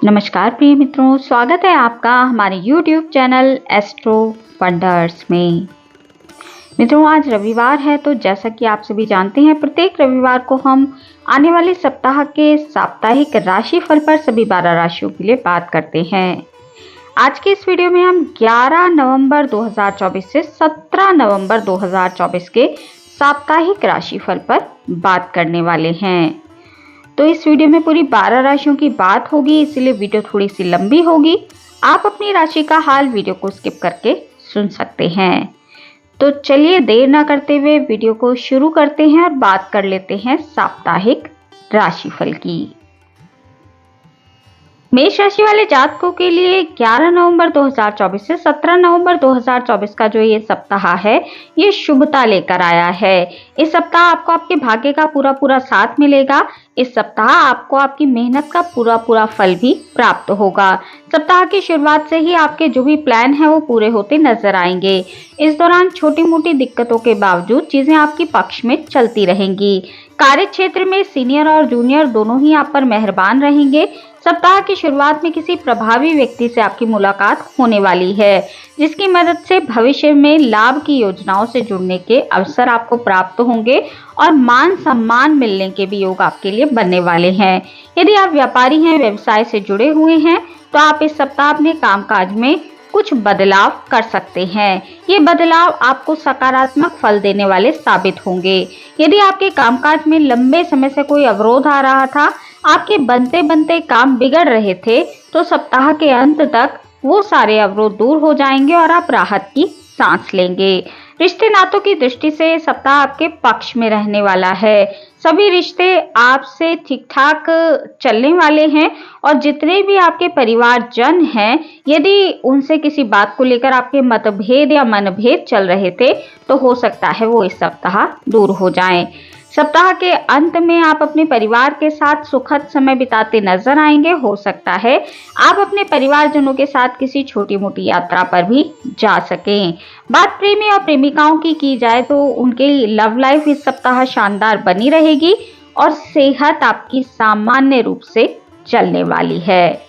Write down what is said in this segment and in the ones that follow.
नमस्कार प्रिय मित्रों, स्वागत है आपका हमारे YouTube चैनल एस्ट्रो वंडर्स में। मित्रों, आज रविवार है, तो जैसा कि आप सभी जानते हैं, प्रत्येक रविवार को हम आने वाले सप्ताह के साप्ताहिक राशिफल पर सभी 12 राशियों के लिए बात करते हैं। आज की इस वीडियो में हम 11 नवंबर 2024 से 17 नवंबर 2024 के साप्ताहिक राशिफल पर बात करने वाले हैं। तो इस वीडियो में पूरी 12 राशियों की बात होगी, इसलिए वीडियो थोड़ी सी लंबी होगी। आप अपनी राशि का हाल वीडियो को स्किप करके सुन सकते हैं। तो चलिए देर ना करते हुए वीडियो को शुरू करते हैं और बात कर लेते हैं साप्ताहिक राशिफल की। मेष राशि वाले जातकों के लिए 11 नवंबर 2024 से 17 नवंबर 2024 का जो ये सप्ताह है, ये शुभता लेकर आया है। इस सप्ताह आपको आपके भाग्य का पूरा साथ मिलेगा। इस सप्ताह आपको आपकी मेहनत का पूरा फल भी प्राप्त होगा। सप्ताह की शुरुआत से ही आपके जो भी प्लान है वो पूरे होते नजर आएंगे। इस दौरान छोटी मोटी दिक्कतों के बावजूद चीजें आपके पक्ष में चलती रहेंगी। कार्य क्षेत्र में सीनियर और जूनियर दोनों ही आप पर मेहरबान रहेंगे। सप्ताह की शुरुआत में किसी प्रभावी व्यक्ति से आपकी मुलाकात होने वाली है, जिसकी मदद से भविष्य में लाभ की योजनाओं से जुड़ने के अवसर आपको प्राप्त होंगे और मान सम्मान मिलने के भी योग आपके लिए बनने वाले हैं। यदि आप व्यापारी हैं, व्यवसाय से जुड़े हुए हैं, तो आप इस सप्ताह अपने कामकाज में कुछ बदलाव कर सकते हैं। ये बदलाव आपको सकारात्मक फल देने वाले साबित होंगे। यदि आपके कामकाज में लंबे समय से कोई अवरोध आ रहा था, आपके बनते बनते काम बिगड़ रहे थे, तो सप्ताह के अंत तक वो सारे अवरोध दूर हो जाएंगे और आप राहत की सांस लेंगे। रिश्ते नातों की दृष्टि से सप्ताह आपके पक्ष में रहने वाला है। सभी रिश्ते आपसे ठीक ठाक चलने वाले हैं और जितने भी आपके परिवारजन हैं, यदि उनसे किसी बात को लेकर आपके मतभेद या मनभेद चल रहे थे, तो हो सकता है वो इस सप्ताह दूर हो जाएं। सप्ताह के अंत में आप अपने परिवार के साथ सुखद समय बिताते नजर आएंगे। हो सकता है आप अपने परिवारजनों के साथ किसी छोटी मोटी यात्रा पर भी जा सकें। बात प्रेमी और प्रेमिकाओं की जाए तो उनकी लव लाइफ इस सप्ताह शानदार बनी रहेगी और सेहत आपकी सामान्य रूप से चलने वाली है।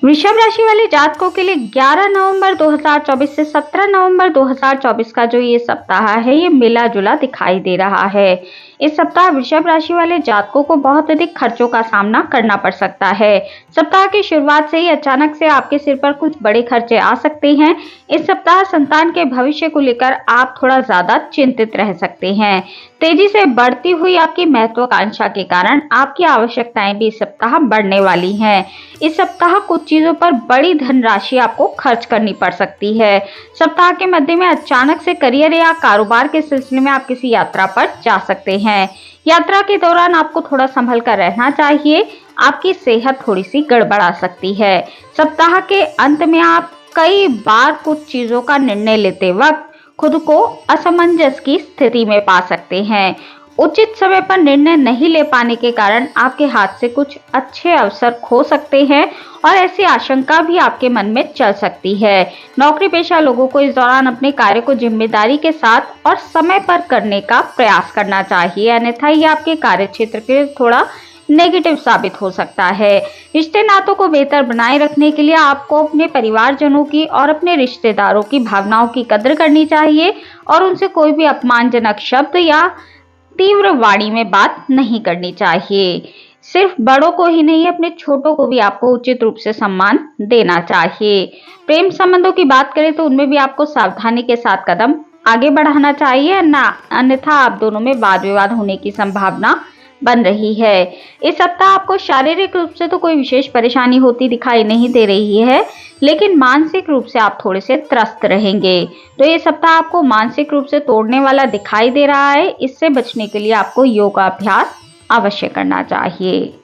वृषभ राशि वाले जातकों के लिए 11 नवंबर 2024 से 17 नवंबर 2024 का जो ये सप्ताह है, ये मिला जुला दिखाई दे रहा है। इस सप्ताह वृषभ राशि वाले जातकों को बहुत अधिक खर्चों का सामना करना पड़ सकता है। सप्ताह की शुरुआत से ही अचानक से आपके सिर पर कुछ बड़े खर्चे आ सकते हैं। इस सप्ताह संतान के भविष्य को लेकर आप थोड़ा ज्यादा चिंतित रह सकते हैं। तेजी से बढ़ती हुई आपकी महत्वाकांक्षा के कारण आपकी आवश्यकताएं भी इस सप्ताह बढ़ने वाली हैं। इस सप्ताह कुछ चीजों पर बड़ी धनराशि आपको खर्च करनी पड़ सकती है। सप्ताह के मध्य में अचानक से करियर या कारोबार के सिलसिले में आप किसी यात्रा पर जा सकते हैं। यात्रा के दौरान आपको थोड़ा संभल कर रहना चाहिए। आपकी सेहत थोड़ी सी गड़बड़ा सकती है। सप्ताह के अंत में आप कई बार कुछ चीजों का निर्णय लेते वक्त खुद को असमंजस की स्थिति में पा सकते हैं। उचित समय पर निर्णय नहीं ले पाने के कारण आपके हाथ से कुछ अच्छे अवसर खो सकते हैं और ऐसी आशंका भी आपके मन में चल सकती है। नौकरी पेशा लोगों को इस दौरान अपने कार्य को जिम्मेदारी के साथ और समय पर करने का प्रयास करना चाहिए, अन्यथा ये आपके कार्य क्षेत्र के थोड़ा नेगेटिव साबित हो सकता है। रिश्ते नातों को बेहतर बनाए रखने के लिए आपको अपने परिवारजनों की और अपने रिश्तेदारों की भावनाओं की कद्र करनी चाहिए और उनसे कोई भी अपमानजनक शब्द या तीव्र वाणी में बात नहीं करनी चाहिए। सिर्फ बड़ों को ही नहीं, अपने छोटों को भी आपको उचित रूप से सम्मान देना चाहिए। प्रेम संबंधों की बात करें तो उनमें भी आपको सावधानी के साथ कदम आगे बढ़ाना चाहिए, अन्यथा आप दोनों में वाद विवाद होने की संभावना बन रही है। इस सप्ताह आपको शारीरिक रूप से तो कोई विशेष परेशानी होती दिखाई नहीं दे रही है, लेकिन मानसिक रूप से आप थोड़े से त्रस्त रहेंगे। तो ये सप्ताह आपको मानसिक रूप से तोड़ने वाला दिखाई दे रहा है। इससे बचने के लिए आपको योगाभ्यास अवश्य करना चाहिए।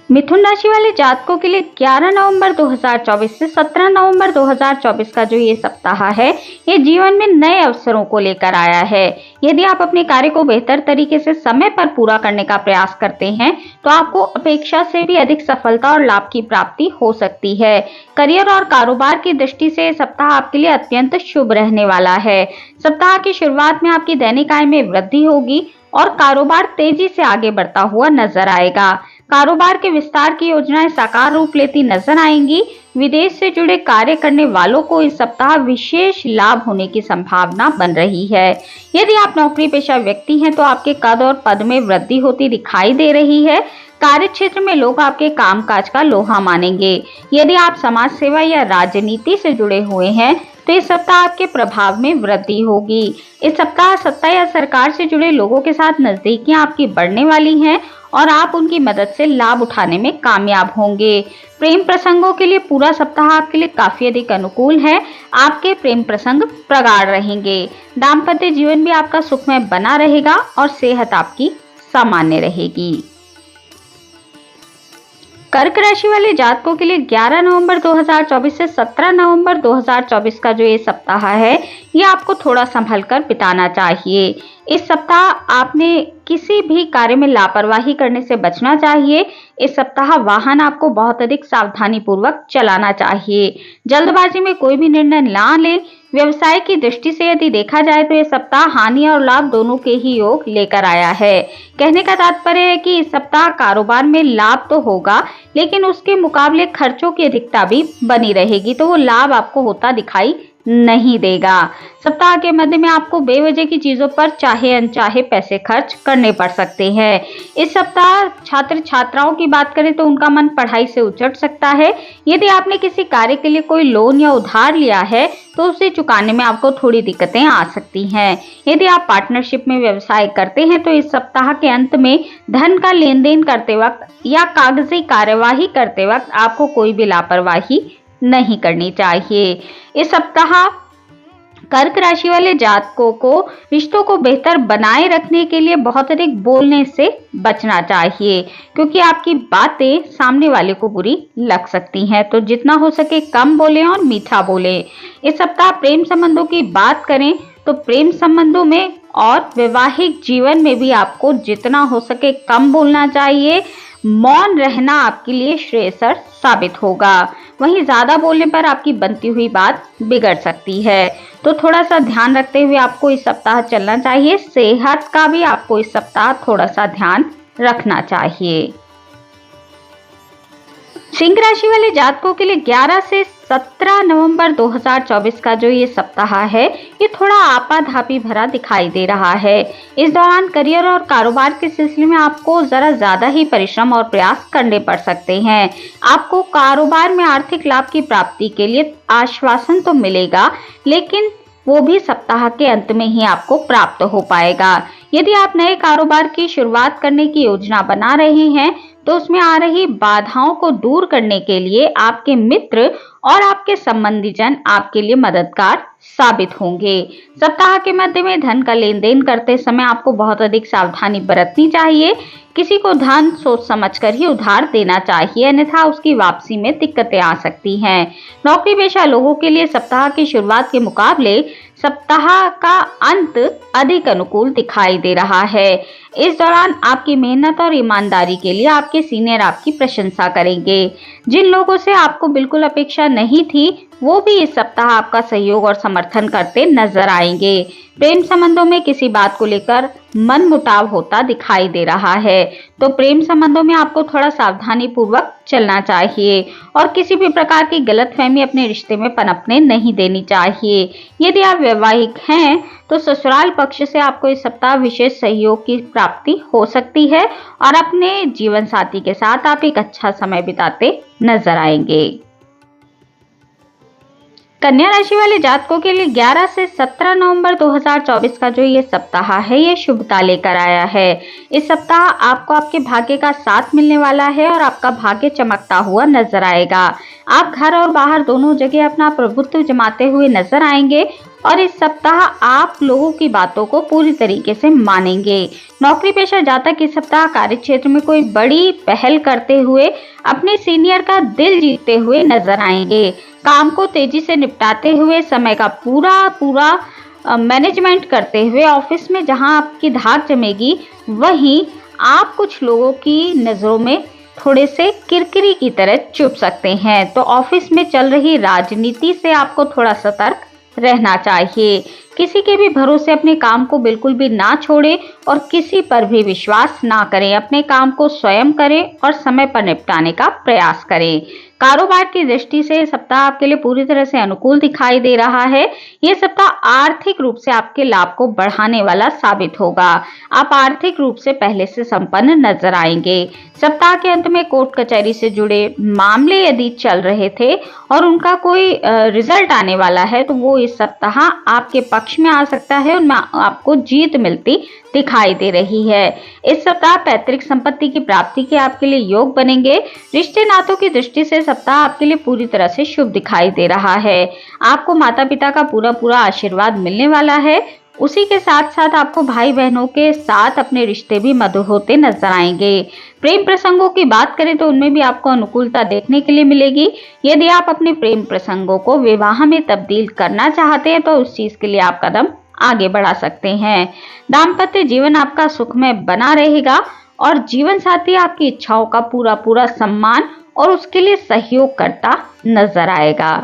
मिथुन राशि वाले जातकों के लिए 11 नवंबर 2024 से 17 नवंबर 2024 का जो ये सप्ताह है, ये जीवन में नए अवसरों को लेकर आया है। यदि आप अपने कार्य को बेहतर तरीके से समय पर पूरा करने का प्रयास करते हैं, तो आपको अपेक्षा से भी अधिक सफलता और लाभ की प्राप्ति हो सकती है। करियर और कारोबार की दृष्टि से सप्ताह आपके लिए अत्यंत शुभ रहने वाला है। सप्ताह की शुरुआत में आपकी दैनिक आय में वृद्धि होगी। और कारोबार तेजी से आगे बढ़ता हुआ नजर आएगा। कारोबार के विस्तार की योजनाएं साकार रूप लेती नजर आएंगी। विदेश से जुड़े कार्य करने वालों को इस सप्ताह विशेष लाभ होने की संभावना बन रही है। यदि आप नौकरी पेशा व्यक्ति हैं तो आपके कद और पद में वृद्धि होती दिखाई दे रही है। कार्य क्षेत्र में लोग आपके कामकाज का लोहा मानेंगे। यदि आप समाज सेवा या राजनीति से जुड़े हुए हैं तो इस सप्ताह आपके प्रभाव में वृद्धि होगी। इस सप्ताह सत्ता या सरकार से जुड़े लोगों के साथ नजदीकियां आपकी बढ़ने वाली हैं और आप उनकी मदद से लाभ उठाने में कामयाब होंगे। प्रेम प्रसंगों के लिए पूरा सप्ताह आपके लिए काफी अधिक अनुकूल है। आपके प्रेम प्रसंग प्रगाढ़ रहेंगे। दाम्पत्य जीवन भी आपका सुखमय बना रहेगा और सेहत आपकी सामान्य रहेगी। कर्क राशि वाले जातकों के लिए 11 नवंबर 2024 से 17 नवंबर 2024 का जो ये सप्ताह है, ये आपको थोड़ा संभल कर बिताना चाहिए। इस सप्ताह आपने किसी भी कार्य में लापरवाही करने से बचना चाहिए। इस सप्ताह वाहन आपको बहुत अधिक सावधानी पूर्वक चलाना चाहिए। जल्दबाजी में कोई भी निर्णय ना लें। व्यवसाय की दृष्टि से यदि देखा जाए तो ये सप्ताह हानि और लाभ दोनों के ही योग लेकर आया है। कहने का तात्पर्य है कि इस सप्ताह कारोबार में लाभ तो होगा, लेकिन उसके मुकाबले खर्चों की अधिकता भी बनी रहेगी, तो वो लाभ आपको होता दिखाई नहीं देगा। सप्ताह के मध्य में आपको बेवजह की चीजों पर चाहे अनचाहे पैसे खर्च करने पड़ सकते हैं। इस सप्ताह छात्र छात्राओं की बात करें तो उनका मन पढ़ाई से उचट सकता है। यदि आपने किसी कार्य के लिए कोई लोन या उधार लिया है तो उसे चुकाने में आपको थोड़ी दिक्कतें आ सकती हैं। यदि आप पार्टनरशिप में व्यवसाय करते हैं तो इस सप्ताह के अंत में धन का लेन देन करते वक्त या कागजी कार्यवाही करते वक्त आपको कोई भी लापरवाही नहीं करनी चाहिए। इस सप्ताह कर्क राशि वाले जातकों को रिश्तों को बेहतर बनाए रखने के लिए बहुत अधिक बोलने से बचना चाहिए, क्योंकि आपकी बातें सामने वाले को बुरी लग सकती हैं। तो जितना हो सके कम बोलें और मीठा बोलें। इस सप्ताह प्रेम संबंधों की बात करें तो प्रेम संबंधों में और वैवाहिक जीवन में भी आपको जितना हो सके कम बोलना चाहिए। मौन रहना आपके लिए श्रेयस्कर साबित होगा। वहीं ज्यादा बोलने पर आपकी बनती हुई बात बिगड़ सकती है, तो थोड़ा सा ध्यान रखते हुए आपको इस सप्ताह चलना चाहिए। सेहत का भी आपको इस सप्ताह थोड़ा सा ध्यान रखना चाहिए। सिंह राशि वाले जातकों के लिए 11 से 17 नवंबर 2024 का जो ये सप्ताह है, ये थोड़ा आपाधापी भरा दिखाई दे रहा है। इस दौरान करियर और कारोबार के सिलसिले में आपको जरा ज्यादा ही परिश्रम और प्रयास करने पड़ सकते हैं। आपको कारोबार में आर्थिक लाभ की प्राप्ति के लिए आश्वासन तो मिलेगा, लेकिन वो भी सप्ताह के अंत में ही आपको प्राप्त हो पाएगा। यदि आप नए कारोबार की शुरुआत करने की योजना बना रहे हैं तो उसमें आ रही बाधाओं को दूर करने के लिए आपके मित्र और आपके संबंधी जन आपके लिए मददगार साबित होंगे। सप्ताह के मध्य में धन का लेन देन करते समय आपको बहुत अधिक सावधानी बरतनी चाहिए। किसी को धन सोच समझकर ही उधार देना चाहिए, अन्यथा उसकी वापसी में दिक्कतें आ सकती हैं। नौकरी पेशा लोगों के लिए सप्ताह की शुरुआत के मुकाबले सप्ताह का अंत अधिक अनुकूल दिखाई दे रहा है। इस दौरान आपकी मेहनत और ईमानदारी के लिए आपके सीनियर आपकी प्रशंसा करेंगे। जिन लोगों से आपको बिल्कुल अपेक्षा नहीं थी, वो भी इस सप्ताह आपका सहयोग और समर्थन करते नजर आएंगे। प्रेम संबंधों में किसी बात को लेकर मनमुटाव होता दिखाई दे रहा है, तो प्रेम संबंधों में आपको थोड़ा सावधानी पूर्वक चलना चाहिए और किसी भी प्रकार की गलतफहमी अपने रिश्ते में पनपने नहीं देनी चाहिए। यदि आप वैवाहिक हैं तो ससुराल पक्ष से आपको इस सप्ताह विशेष सहयोग की प्राप्ति हो सकती है और अपने जीवन साथी के साथ आप एक अच्छा समय बिताते नजर आएंगे। कन्या राशि वाले जातकों के लिए 11 से 17 नवंबर 2024 का जो ये सप्ताह है, ये शुभता लेकर आया है। इस सप्ताह आपको आपके भाग्य का साथ मिलने वाला है और आपका भाग्य चमकता हुआ नजर आएगा। आप घर और बाहर दोनों जगह अपना प्रभुत्व जमाते हुए नजर आएंगे और इस सप्ताह आप लोगों की बातों को पूरी तरीके से मानेंगे। नौकरी पेशा जातक इस सप्ताह कार्य क्षेत्र में कोई बड़ी पहल करते हुए अपने सीनियर का दिल जीतते हुए नजर आएंगे। काम को तेजी से निपटाते हुए समय का पूरा मैनेजमेंट करते हुए ऑफिस में जहां आपकी धाक जमेगी, वहीं आप कुछ लोगों की नजरों में थोड़े से किरकिरी की तरह चुप सकते हैं। तो ऑफिस में चल रही राजनीति से आपको थोड़ा सतर्क रहना चाहिए। किसी के भी भरोसे अपने काम को बिल्कुल भी ना छोड़ें और किसी पर भी विश्वास ना करें। अपने काम को स्वयं करें और समय पर निपटाने का प्रयास करें। कारोबार की दृष्टि से सप्ताह आपके लिए पूरी तरह से अनुकूल दिखाई दे रहा है। ये सप्ताह आर्थिक रूप से आपके लाभ को बढ़ाने वाला साबित होगा। आप आर्थिक रूप से पहले से संपन्न नजर आएंगे। सप्ताह के अंत में कोर्ट कचहरी से जुड़े मामले यदि चल रहे थे और उनका कोई रिजल्ट आने वाला है तो वो इस सप्ताह आपके पक्ष में आ सकता है। उनमें आपको जीत मिलती दिखाई दे रही है। इस सप्ताह पैतृक संपत्ति की प्राप्ति के आपके लिए योग बनेंगे। रिश्ते नातों की दृष्टि से सप्ताह आपके लिए पूरी तरह से शुभ दिखाई दे रहा है। आपको माता पिता का पूरा आशीर्वाद मिलने वाला है। उसी के साथ साथ आपको भाई बहनों के साथ अपने रिश्ते भी मधुर होते नजर आएंगे। प्रेम प्रसंगों की बात करें तो उनमें भी आपको अनुकूलता देखने के लिए मिलेगी। यदि आप अपने प्रेम प्रसंगों को विवाह में तब्दील करना चाहते हैं तो उस चीज के लिए आप कदम आगे बढ़ा सकते हैं। दाम्पत्य जीवन आपका सुखमय बना रहेगा और जीवन साथी आपकी इच्छाओं का पूरा सम्मान और उसके लिए सहयोग करता नजर आएगा।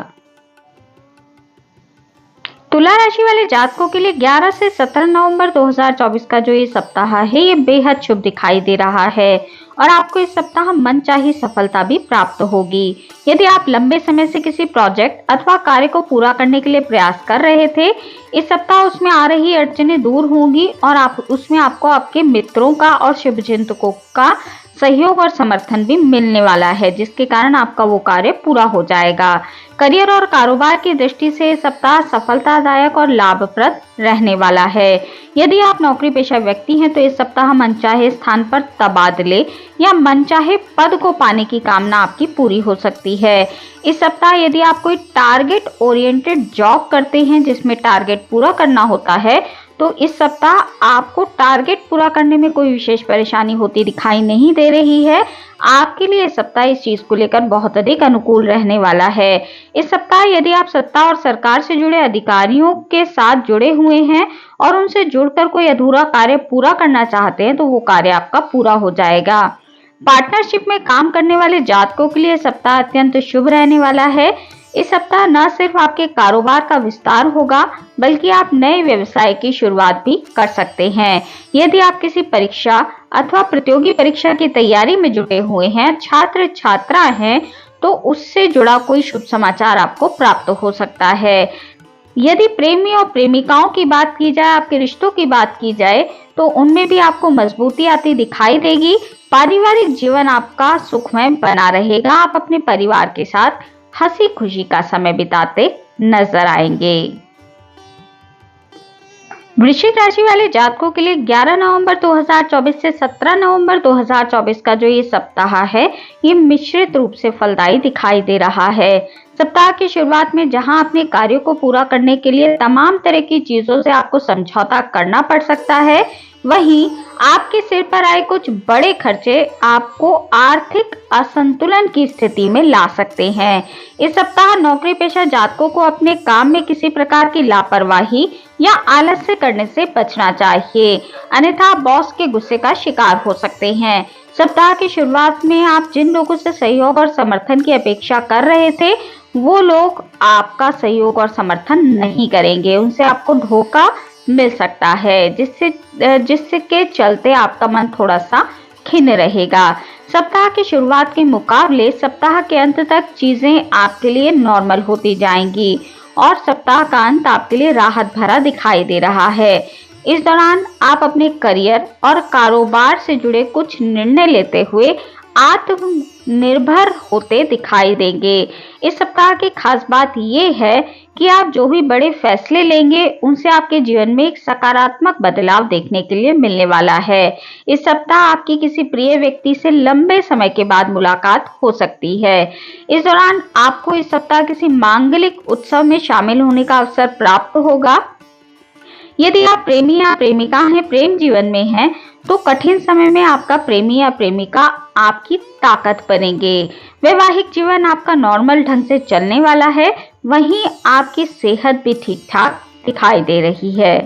तुला राशि वाले जातकों के लिए 11 से 17 नवंबर 2024 का जो ये सप्ताह है ये बेहद शुभ दिखाई दे रहा है और आपको इस सप्ताह मनचाही सफलता भी प्राप्त होगी। यदि आप लंबे समय से किसी प्रोजेक्ट अथवा कार्य को पूरा करने के लिए प्रयास कर रहे थे, इस सप्ताह उसमें आ रही अड़चनें दूर होंगी और उसमें आपको आपके मित्रों का और शुभचिंतकों का सहयोग और समर्थन भी मिलने वाला है, जिसके कारण आपका वो कार्य पूरा हो जाएगा। करियर और कारोबार की दृष्टि से सप्ताह सफलतादायक और लाभप्रद रहने वाला है। यदि आप नौकरी पेशा व्यक्ति हैं तो इस सप्ताह मनचाहे स्थान पर तबादले या मनचाहे पद को पाने की कामना आपकी पूरी हो सकती है। इस सप्ताह यदि आप कोई टारगेट ओरिएंटेड जॉब करते हैं जिसमें टारगेट पूरा करना होता है तो इस सप्ताह आपको टारगेट पूरा करने में कोई विशेष परेशानी होती दिखाई नहीं दे रही है। आपके लिए इस सप्ताह इस चीज को लेकर बहुत अधिक अनुकूल रहने वाला है। इस सप्ताह यदि आप सत्ता और सरकार से जुड़े अधिकारियों के साथ जुड़े हुए हैं और उनसे जुड़कर कोई अधूरा कार्य पूरा करना चाहते हैं तो वो कार्य आपका पूरा हो जाएगा। पार्टनरशिप में काम करने वाले जातकों के लिए सप्ताह अत्यंत शुभ रहने वाला है। इस सप्ताह न सिर्फ आपके कारोबार का विस्तार होगा बल्कि आप नए व्यवसाय की शुरुआत भी कर सकते हैं। यदि आप किसी परीक्षा अथवा प्रतियोगी परीक्षा की तैयारी में जुटे हुए हैं, छात्र छात्रा हैं, तो उससे जुड़ा कोई शुभ समाचार आपको प्राप्त हो सकता है। यदि प्रेमी और प्रेमिकाओं की बात की जाए, आपके रिश्तों की बात की जाए तो उनमें भी आपको मजबूती आती दिखाई देगी। पारिवारिक जीवन आपका सुखमय बना रहेगा। आप अपने परिवार के साथ हंसी खुशी का समय बिताते नजर आएंगे। वृश्चिक राशि वाले जातकों के लिए 11 नवंबर 2024 से 17 नवंबर 2024 का जो ये सप्ताह है ये मिश्रित रूप से फलदायी दिखाई दे रहा है। सप्ताह की शुरुआत में जहां अपने कार्यों को पूरा करने के लिए तमाम तरह की चीजों से आपको समझौता करना पड़ सकता है, वहीं आपके सिर पर आए कुछ बड़े खर्चे आपको आर्थिक असंतुलन की स्थिति में ला सकते हैं। इस सप्ताह नौकरी पेशा जातकों को अपने काम में किसी प्रकार की लापरवाही या आलस्य करने से बचना चाहिए, अन्यथा आप बॉस के गुस्से का शिकार हो सकते हैं। सप्ताह की शुरुआत में आप जिन लोगों से सहयोग और समर्थन की अपेक्षा कर रहे थे वो लोग आपका सहयोग और समर्थन नहीं करेंगे, उनसे आपको धोखा मिल सकता है, जिससे के चलते आपका मन थोड़ा सा खिन्न रहेगा। सप्ताह की शुरुआत के मुकाबले सप्ताह के अंत तक चीजें आपके लिए नॉर्मल होती जाएंगी और सप्ताह का अंत आपके लिए राहत भरा दिखाई दे रहा है। इस दौरान आप अपने करियर और कारोबार से जुड़े कुछ निर्णय लेते हुए आत्मनिर्भर होते दिखाई देंगे। इस सप्ताह की खास बात यह है कि आप जो भी बड़े फैसले लेंगे उनसे आपके जीवन में एक सकारात्मक बदलाव देखने के लिए मिलने वाला है। इस सप्ताह आपकी किसी प्रिय व्यक्ति से लंबे समय के बाद मुलाकात हो सकती है। इस दौरान आपको इस सप्ताह किसी मांगलिक उत्सव में शामिल होने का अवसर प्राप्त होगा। यदि आप प्रेमी या प्रेमिका हैं, प्रेम जीवन में हैं, तो कठिन समय में आपका प्रेमी या प्रेमिका आपकी ताकत बनेंगे। वैवाहिक जीवन आपका नॉर्मल ढंग से चलने वाला है, वहीं आपकी सेहत भी ठीक ठाक दिखाई दे रही है।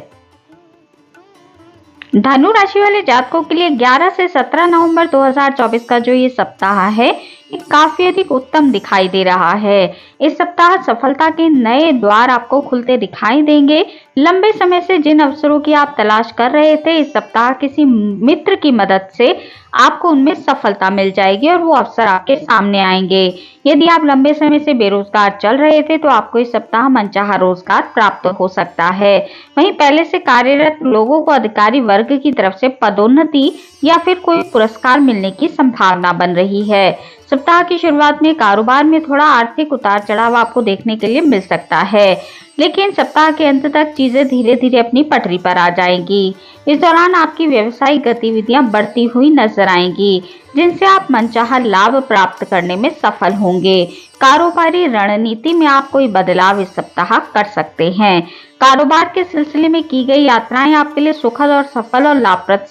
धनु राशि वाले जातकों के लिए 11 से 17 नवंबर 2024 का जो ये सप्ताह है ये काफी अधिक उत्तम दिखाई दे रहा है। इस सप्ताह सफलता के नए द्वार आपको खुलते दिखाई देंगे। लंबे समय से जिन अवसरों की आप तलाश कर रहे थे, इस सप्ताह किसी मित्र की मदद से आपको उनमें सफलता मिल जाएगी और वो अवसर आपके सामने आएंगे। यदि आप लंबे समय से बेरोजगार चल रहे थे तो आपको इस सप्ताह मनचाहा रोजगार प्राप्त हो सकता है। वहीं पहले से कार्यरत लोगों को अधिकारी वर्ग की तरफ से पदोन्नति या फिर कोई पुरस्कार मिलने की संभावना बन रही है। सप्ताह की शुरुआत में कारोबार में थोड़ा आर्थिक उतार चढ़ाव आपको देखने के लिए मिल सकता है, लेकिन सप्ताह के अंत तक चीजें धीरे धीरे अपनी पटरी पर आ जाएंगी। इस दौरान आपकी व्यवसायिक गतिविधियां बढ़ती हुई नजर आएंगी, जिनसे आप मनचाहा लाभ प्राप्त करने में सफल होंगे। कारोबारी रणनीति में आप कोई बदलाव इस सप्ताह कर सकते हैं। कारोबार के सिलसिले में की गई यात्राएं आपके लिए सुखद और सफल और लाभप्रद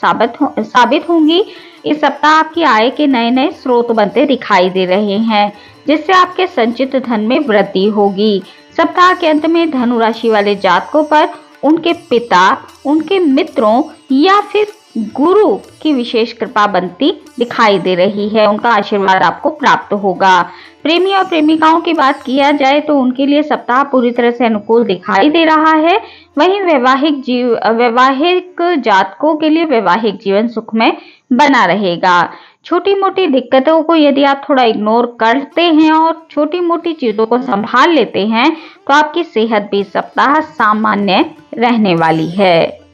साबित होंगी। इस सप्ताह आपकी आय के नए नए स्रोत बनते दिखाई दे रहे हैं, जिससे आपके संचित धन में वृद्धि होगी। सप्ताह के अंत में धनु राशि वाले जातकों पर उनके पिता, उनके मित्रों या फिर गुरु की विशेष कृपा बनती दिखाई दे रही है। उनका आशीर्वाद आपको प्राप्त होगा। प्रेमी और प्रेमिकाओं की बात किया जाए तो उनके लिए सप्ताह पूरी तरह से अनुकूल दिखाई दे रहा है। वहीं वैवाहिक जातकों के लिए वैवाहिक जीवन सुखमय बना रहेगा। छोटी मोटी दिक्कतों को यदि आप थोड़ा इग्नोर करते हैं और छोटी मोटी चीजों को संभाल लेते हैं तो आपकी सेहत भी सप्ताह सामान्य रहने वाली है।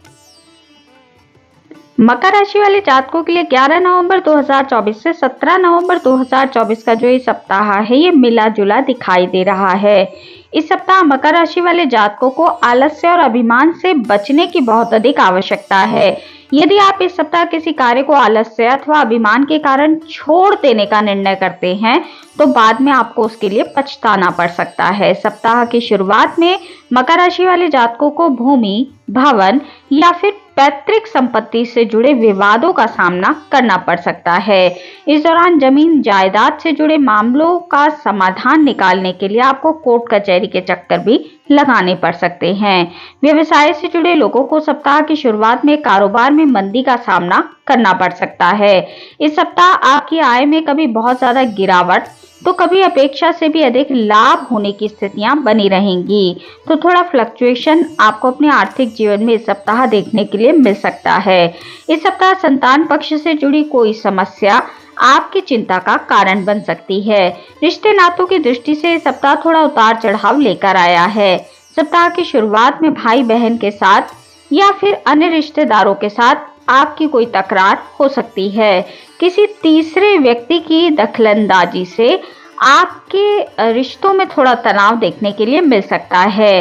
मकर राशि वाले जातकों के लिए 11 नवंबर 2024 से 17 नवंबर 2024 का जो ये सप्ताह है, ये मिला जुला दिखाई दे रहा है। इस सप्ताह मकर राशि वाले जातकों को आलस्य और अभिमान से बचने की बहुत अधिक आवश्यकता है। यदि आप इस सप्ताह किसी कार्य को आलस्य अथवा अभिमान के कारण छोड़ देने का निर्णय करते हैं तो बाद में आपको उसके लिए पछताना पड़ सकता है। सप्ताह की शुरुआत में मकर राशि वाले जातकों को भूमि, भवन या फिर पैतृक संपत्ति से जुड़े विवादों का सामना करना पड़ सकता है। इस दौरान जमीन जायदाद से जुड़े मामलों का समाधान निकालने के लिए आपको कोर्ट कचहरी के चक्कर भी लगाने पड़ सकते हैं। व्यवसाय से जुड़े लोगों को सप्ताह की शुरुआत में कारोबार में मंदी का सामना करना पड़ सकता है। इस सप्ताह आपकी आय में कभी बहुत ज्यादा गिरावट तो कभी अपेक्षा से भी अधिक लाभ होने की स्थितियां बनी रहेंगी। तो थोड़ा फ्लक्चुएशन आपको अपने आर्थिक जीवन में इस सप्ताह देखने के लिए मिल सकता है। इस सप्ताह संतान पक्ष से जुड़ी कोई समस्या आपकी चिंता का कारण बन सकती है। रिश्ते नातों की दृष्टि से इस सप्ताह थोड़ा उतार चढ़ाव लेकर आया है। सप्ताह की शुरुआत में भाई बहन के साथ या फिर अन्य रिश्तेदारों के साथ आपकी कोई तकरार हो सकती है। किसी तीसरे व्यक्ति की दखलंदाजी से आपके रिश्तों में थोड़ा तनाव देखने के लिए मिल सकता है।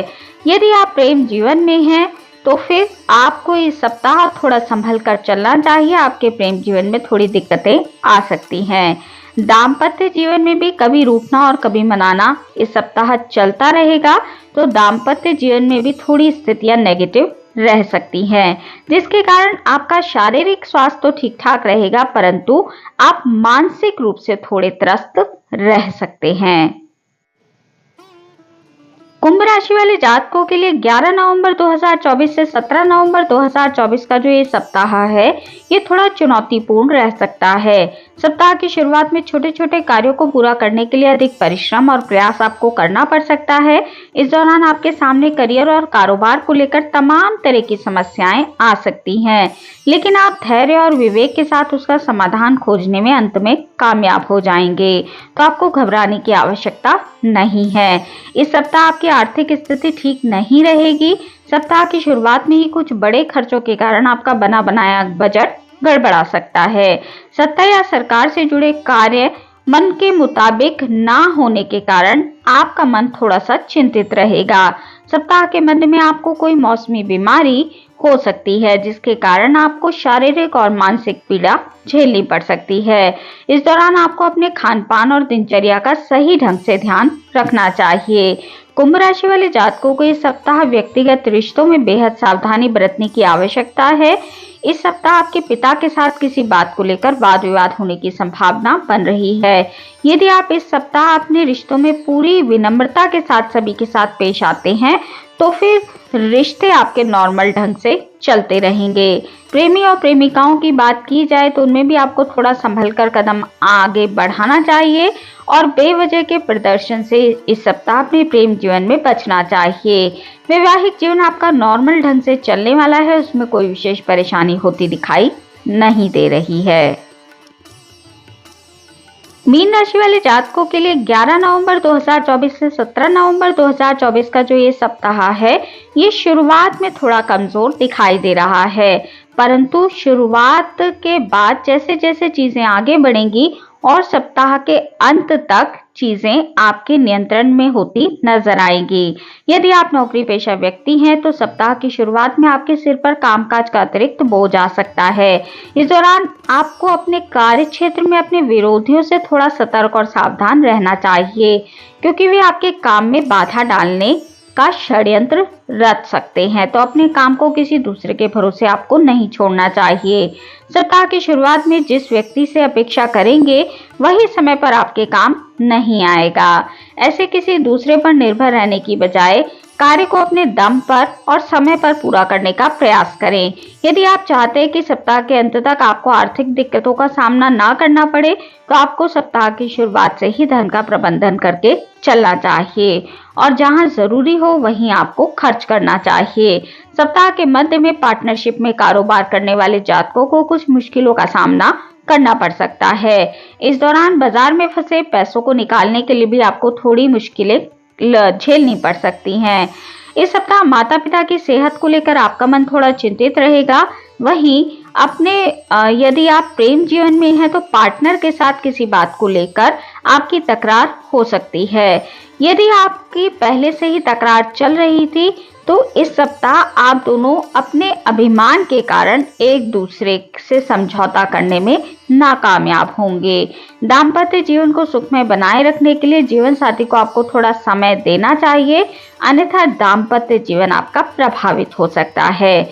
यदि आप प्रेम जीवन में हैं तो फिर आपको इस सप्ताह थोड़ा संभल कर चलना चाहिए। आपके प्रेम जीवन में थोड़ी दिक्कतें आ सकती हैं। दाम्पत्य जीवन में भी कभी रूठना और कभी मनाना इस सप्ताह चलता रहेगा, तो दाम्पत्य जीवन में भी थोड़ी स्थितियां नेगेटिव रह सकती हैं, जिसके कारण आपका शारीरिक स्वास्थ्य तो ठीक ठाक रहेगा, परंतु आप मानसिक रूप से थोड़े त्रस्त रह सकते हैं। कुंभ राशि वाले जातकों के लिए 11 नवंबर 2024 से 17 नवंबर 2024 का जो ये सप्ताह है, ये थोड़ा चुनौतीपूर्ण रह सकता है। सप्ताह की शुरुआत में छोटे छोटे कार्यों को पूरा करने के लिए अधिक परिश्रम और प्रयास आपको करना पड़ सकता है। इस दौरान आपके सामने करियर और कारोबार को लेकर तमाम तरह की समस्याएं आ सकती हैं, लेकिन आप धैर्य और विवेक के साथ उसका समाधान खोजने में अंत में कामयाब हो जाएंगे। तो आपको घबराने की आवश्यकता नहीं है। इस सप्ताह आपकी आर्थिक स्थिति ठीक नहीं रहेगी। सप्ताह की शुरुआत में ही कुछ बड़े खर्चों के कारण आपका बना बनाया बजट गड़बड़ा सकता है। सत्ता या सरकार से जुड़े कार्य मन के मुताबिक ना होने के कारण आपका मन थोड़ा सा चिंतित रहेगा। सप्ताह के मध्य में आपको कोई मौसमी बीमारी हो सकती है, जिसके कारण आपको शारीरिक और मानसिक पीड़ा झेलनी पड़ सकती है। इस दौरान आपको अपने खान पान और दिनचर्या का सही ढंग से ध्यान रखना चाहिए। कुंभ राशि वाले जातकों को इस सप्ताह व्यक्तिगत रिश्तों में बेहद सावधानी बरतने की आवश्यकता है। इस सप्ताह आपके पिता के साथ किसी बात को लेकर वाद विवाद होने की संभावना बन रही है। यदि आप इस सप्ताह अपने रिश्तों में पूरी विनम्रता के साथ सभी के साथ पेश आते हैं तो फिर रिश्ते आपके नॉर्मल ढंग से चलते रहेंगे। प्रेमी और प्रेमिकाओं की बात की जाए तो उनमें भी आपको थोड़ा संभल कर कदम आगे बढ़ाना चाहिए और बेवजह के प्रदर्शन से इस सप्ताह अपने प्रेम जीवन में बचना चाहिए। वैवाहिक जीवन आपका नॉर्मल ढंग से चलने वाला है, उसमें कोई विशेष परेशानी होती दिखाई नहीं दे रही है। मीन राशि वाले जातकों के लिए 11 नवंबर 2024 से 17 नवंबर 2024 का जो ये सप्ताह है, ये शुरुआत में थोड़ा कमजोर दिखाई दे रहा है, परंतु शुरुआत के बाद जैसे जैसे चीजें आगे बढ़ेंगी और सप्ताह के अंत तक चीजें आपके नियंत्रण में होती नजर आएंगी। यदि आप नौकरी पेशा व्यक्ति हैं तो सप्ताह की शुरुआत में आपके सिर पर कामकाज का अतिरिक्त बोझ आ सकता है। इस दौरान आपको अपने कार्य क्षेत्र में अपने विरोधियों से थोड़ा सतर्क और सावधान रहना चाहिए, क्योंकि वे आपके काम में बाधा डालने का षड्यंत्र रच सकते हैं। तो अपने काम को किसी दूसरे के भरोसे आपको नहीं छोड़ना चाहिए। सप्ताह की शुरुआत में जिस व्यक्ति से अपेक्षा करेंगे वही समय पर आपके काम नहीं आएगा। ऐसे किसी दूसरे पर निर्भर रहने की बजाय कार्य को अपने दम पर और समय पर पूरा करने का प्रयास करें। यदि आप चाहते हैं कि सप्ताह के अंत तक आपको आर्थिक दिक्कतों का सामना ना करना पड़े तो आपको सप्ताह की शुरुआत से ही धन का प्रबंधन करके चलना चाहिए और जहां जरूरी हो वहीं आपको खर्च करना चाहिए। सप्ताह के मध्य में पार्टनरशिप में कारोबार करने वाले जातकों को कुछ मुश्किलों का सामना करना पड़ सकता है। इस दौरान बाजार में फंसे पैसों को निकालने के लिए भी आपको थोड़ी मुश्किलें झेलनी पड़ सकती हैं। इस सप्ताह माता पिता की सेहत को लेकर आपका मन थोड़ा चिंतित रहेगा। वहीं अपने यदि आप प्रेम जीवन में हैं तो पार्टनर के साथ किसी बात को लेकर आपकी तकरार हो सकती है। यदि आपकी पहले से ही तकरार चल रही थी तो इस सप्ताह आप दोनों अपने अभिमान के कारण एक दूसरे से समझौता करने में नाकामयाब होंगे। दाम्पत्य जीवन को सुखमय बनाए रखने के लिए जीवन साथी को आपको थोड़ा समय देना चाहिए, अन्यथा दाम्पत्य जीवन आपका प्रभावित हो सकता है।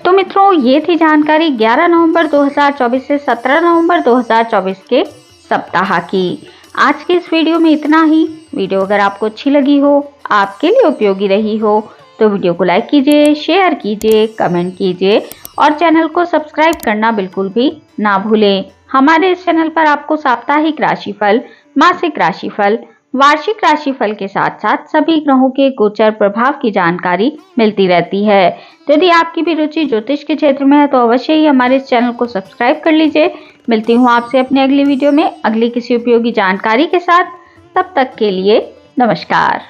तो मित्रों, ये थी जानकारी 11 नवंबर 2024 से 17 नवंबर 2024 के सप्ताह की। आज के इस वीडियो में इतना ही। वीडियो अगर आपको अच्छी लगी हो, आपके लिए उपयोगी रही हो तो वीडियो को लाइक कीजिए, शेयर कीजिए, कमेंट कीजिए और चैनल को सब्सक्राइब करना बिल्कुल भी ना भूलें। हमारे इस चैनल पर आपको साप्ताहिक राशिफल, मासिक राशिफल, वार्षिक राशिफल के साथ साथ सभी ग्रहों के गोचर प्रभाव की जानकारी मिलती रहती है। तो यदि आपकी भी रुचि ज्योतिष के क्षेत्र में है तो अवश्य ही हमारे इस चैनल को सब्सक्राइब कर लीजिए। मिलती हूँ आपसे अपने अगली वीडियो में अगली किसी उपयोगी जानकारी के साथ। तब तक के लिए नमस्कार।